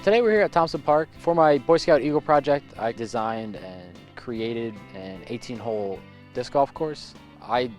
Today we're here at Thompson Park. For my Boy Scout Eagle project, I designed and created an 18-hole disc golf course. I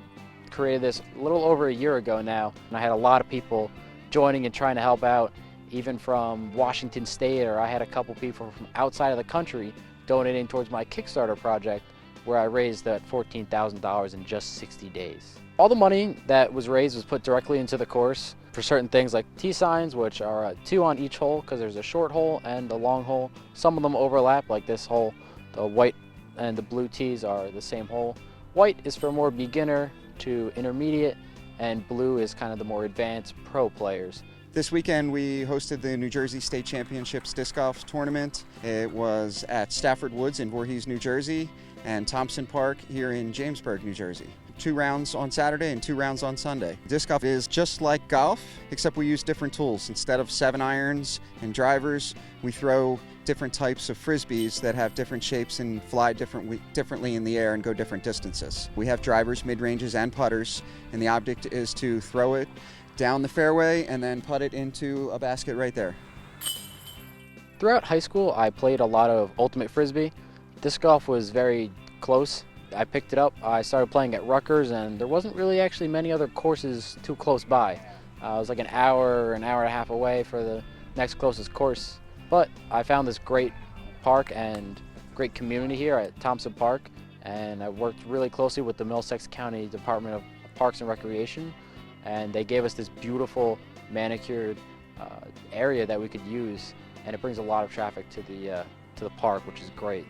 created this a little over a year ago now, and I had a lot of people joining and trying to help out, even from Washington State, or I had a couple people from outside of the country donating towards my Kickstarter project, where I raised that $14,000 in just 60 days. All the money that was raised was put directly into the course for certain things like tee signs, which are 2 on each hole because there's a short hole and a long hole. Some of them overlap, like this hole. The white and the blue tees are the same hole. White is for more beginner to intermediate, and blue is kind of the more advanced pro players. This weekend we hosted the New Jersey State Championships Disc Golf Tournament. It was at Stafford Woods in Voorhees, New Jersey, and Thompson Park here in Jamesburg, New Jersey. 2 rounds on Saturday and 2 rounds on Sunday. Disc golf is just like golf, except we use different tools. Instead of 7 irons and drivers, we throw different types of frisbees that have different shapes and fly differently in the air and go different distances. We have drivers, mid-ranges, and putters, and the object is to throw it down the fairway and then putt it into a basket right there. Throughout high school, I played a lot of ultimate frisbee. Disc golf was very close. I picked it up. I started playing at Rutgers, and there wasn't really actually many other courses too close by. It was like an hour and a half away for the next closest course. But I found this great park and great community here at Thompson Park, and I worked really closely with the Middlesex County Department of Parks and Recreation, and they gave us this beautiful manicured area that we could use, and it brings a lot of traffic to the park, which is great.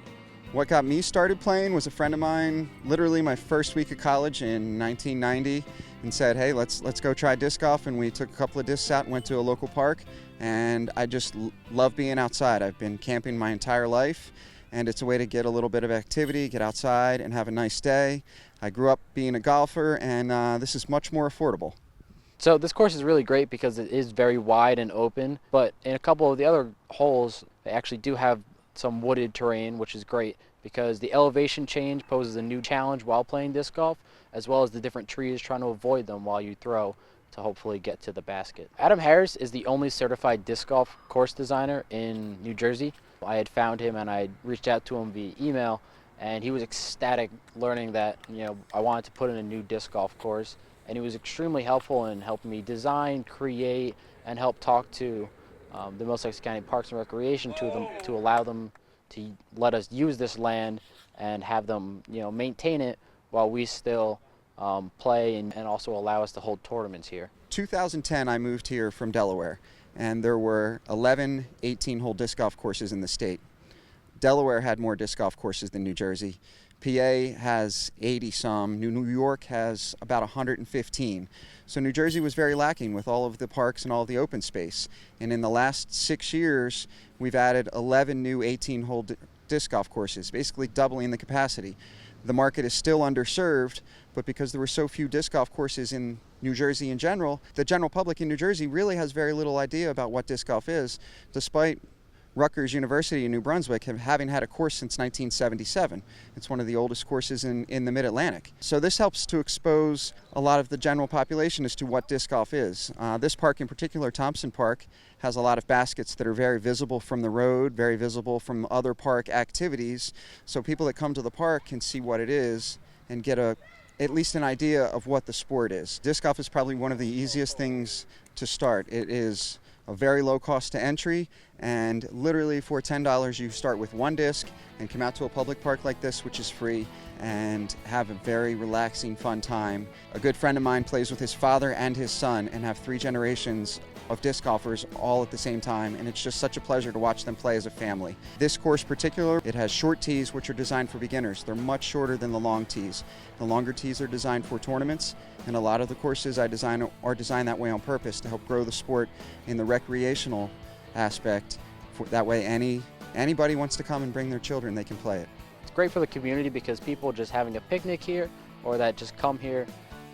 What got me started playing was a friend of mine, literally my first week of college in 1990, and said, hey, let's go try disc golf, and we took a couple of discs out and went to a local park, and I just love being outside. I've been camping my entire life, and it's a way to get a little bit of activity, get outside and have a nice day. I grew up being a golfer, and this is much more affordable. So this course is really great because it is very wide and open, but in a couple of the other holes, they actually do have some wooded terrain, which is great because the elevation change poses a new challenge while playing disc golf, as well as the different trees, trying to avoid them while you throw to hopefully get to the basket. Adam Harris is the only certified disc golf course designer in New Jersey. I had found him and I reached out to him via email, and he was ecstatic learning that I wanted to put in a new disc golf course, and he was extremely helpful in helping me design, create, and help talk to the Middlesex County Parks and Recreation to allow them to let us use this land and have them maintain it while we still play and also allow us to hold tournaments here. 2010 I moved here from Delaware, and there were 11 18-hole disc golf courses in the state. Delaware had more disc golf courses than New Jersey. PA has 80 some, New York has about 115. So New Jersey was very lacking with all of the parks and all of the open space. And in the last 6 years, we've added 11 new 18-hole disc golf courses, basically doubling the capacity. The market is still underserved, but because there were so few disc golf courses in New Jersey in general, the general public in New Jersey really has very little idea about what disc golf is, despite Rutgers University in New Brunswick having had a course since 1977. It's one of the oldest courses in the Mid-Atlantic. So this helps to expose a lot of the general population as to what disc golf is. This park in particular, Thompson Park, has a lot of baskets that are very visible from the road, very visible from other park activities, so people that come to the park can see what it is and get at least an idea of what the sport is. Disc golf is probably one of the easiest things to start. It is a very low cost to entry, and literally for $10 you start with 1 disc and come out to a public park like this, which is free, and have a very relaxing, fun time. A good friend of mine plays with his father and his son and have 3 generations of disc golfers all at the same time, and it's just such a pleasure to watch them play as a family. This course in particular, it has short tees which are designed for beginners. They're much shorter than the long tees. The longer tees are designed for tournaments, and a lot of the courses I design are designed that way on purpose to help grow the sport in the recreational aspect. That way anybody wants to come and bring their children, they can play it. It's great for the community because people just having a picnic here, or that just come here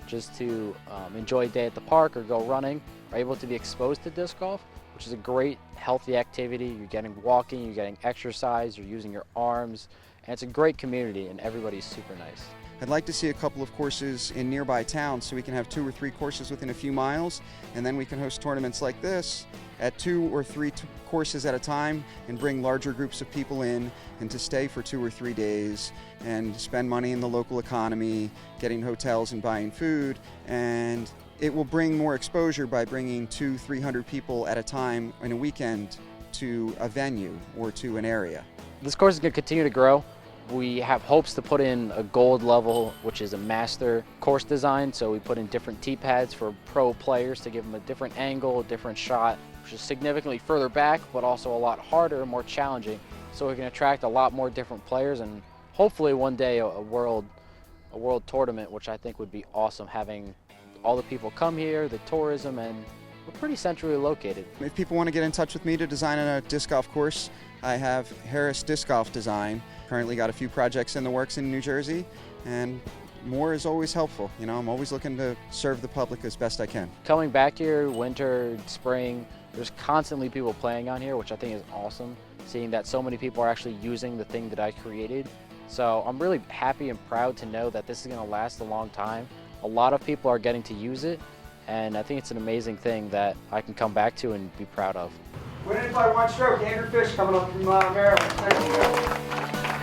just to enjoy a day at the park or go running, are able to be exposed to disc golf, which is a great healthy activity. You're getting walking, you're getting exercise, you're using your arms, and it's a great community, and everybody's super nice. I'd like to see a couple of courses in nearby towns so we can have 2 or 3 courses within a few miles, and then we can host tournaments like this at 2 or 3 courses at a time and bring larger groups of people in and to stay for 2 or 3 days and spend money in the local economy, getting hotels and buying food, and it will bring more exposure by bringing 200-300 people at a time in a weekend to a venue or to an area. This course is going to continue to grow. We have hopes to put in a gold level, which is a master course design. So we put in different tee pads for pro players to give them a different angle, a different shot, which is significantly further back, but also a lot harder and more challenging. So we can attract a lot more different players, and hopefully one day a world tournament, which I think would be awesome, having all the people come here, the tourism, and we're pretty centrally located. If people want to get in touch with me to design a disc golf course, I have Harris Disc Golf Design. Currently got a few projects in the works in New Jersey, and more is always helpful. You know, I'm always looking to serve the public as best I can. Coming back here, winter, spring, there's constantly people playing on here, which I think is awesome, seeing that so many people are actually using the thing that I created. So I'm really happy and proud to know that this is going to last a long time. A lot of people are getting to use it, and I think it's an amazing thing that I can come back to and be proud of. Winning by 1 stroke, Andrew Fish coming up from Maryland. Thank you.